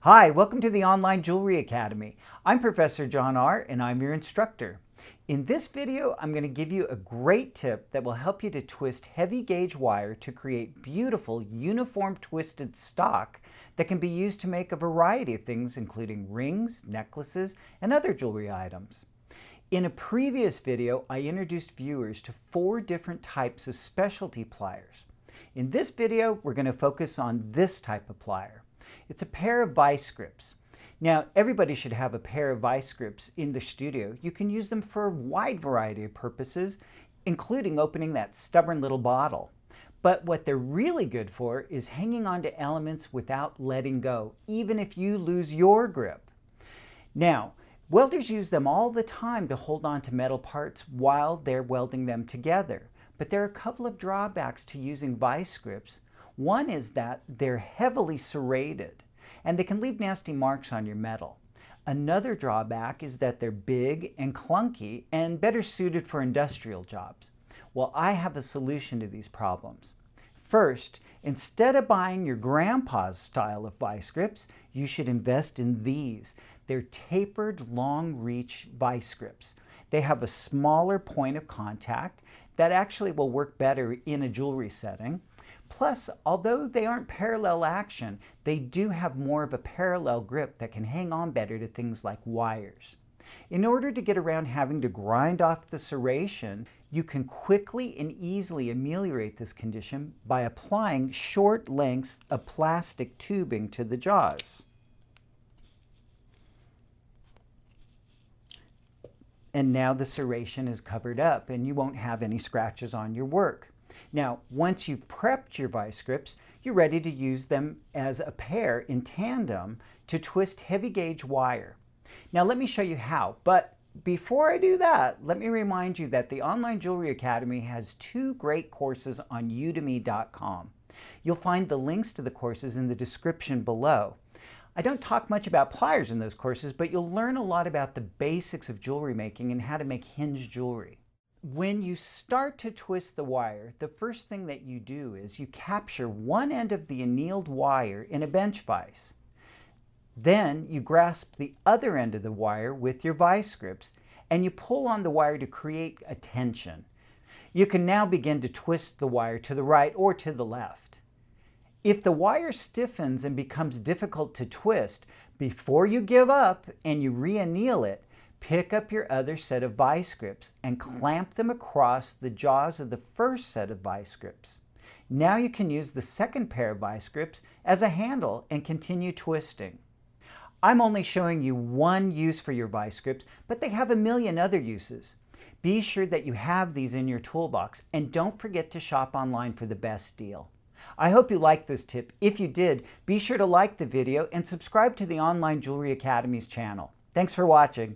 Hi, welcome to the Online Jewelry Academy. I'm Professor John Ahr and I'm your instructor. In this video, I'm going to give you a great tip that will help you to twist heavy gauge wire to create beautiful uniform twisted stock that can be used to make a variety of things, including rings, necklaces, and other jewelry items. In a previous video, I introduced viewers to 4 different types of specialty pliers. In this video, we're going to focus on this type of plier. It's a pair of Vise Grips. Now, everybody should have a pair of Vise Grips in the studio. You can use them for a wide variety of purposes, including opening that stubborn little bottle. But what they're really good for is hanging on to elements without letting go, even if you lose your grip. Now, welders use them all the time to hold on to metal parts while they're welding them together. But there are a couple of drawbacks to using Vise Grips. One is that they're heavily serrated and they can leave nasty marks on your metal. Another drawback is that they're big and clunky and better suited for industrial jobs. Well, I have a solution to these problems. First, instead of buying your grandpa's style of Vise Grips, you should invest in these. They're tapered long reach Vise Grips. They have a smaller point of contact that actually will work better in a jewelry setting. Plus, although they aren't parallel action, they do have more of a parallel grip that can hang on better to things like wires. In order to get around having to grind off the serration, you can quickly and easily ameliorate this condition by applying short lengths of plastic tubing to the jaws. And now the serration is covered up and you won't have any scratches on your work. Now, once you've prepped your Vise Grips, you're ready to use them as a pair in tandem to twist heavy gauge wire. Now, let me show you how, but before I do that, let me remind you that the Online Jewelry Academy has 2 great courses on udemy.com. You'll find the links to the courses in the description below. I don't talk much about pliers in those courses, but you'll learn a lot about the basics of jewelry making and how to make hinged jewelry. When you start to twist the wire, the first thing that you do is you capture one end of the annealed wire in a bench vise. Then you grasp the other end of the wire with your Vise Grips and you pull on the wire to create a tension. You can now begin to twist the wire to the right or to the left. If the wire stiffens and becomes difficult to twist, before you give up and you re-anneal it, pick up your other set of Vise Grips and clamp them across the jaws of the first set of Vise Grips. Now you can use the second pair of Vise Grips as a handle and continue twisting. I'm only showing you one use for your Vise Grips, but they have a million other uses. Be sure that you have these in your toolbox and don't forget to shop online for the best deal. I hope you liked this tip. If you did, be sure to like the video and subscribe to the Online Jewelry Academy's channel. Thanks for watching.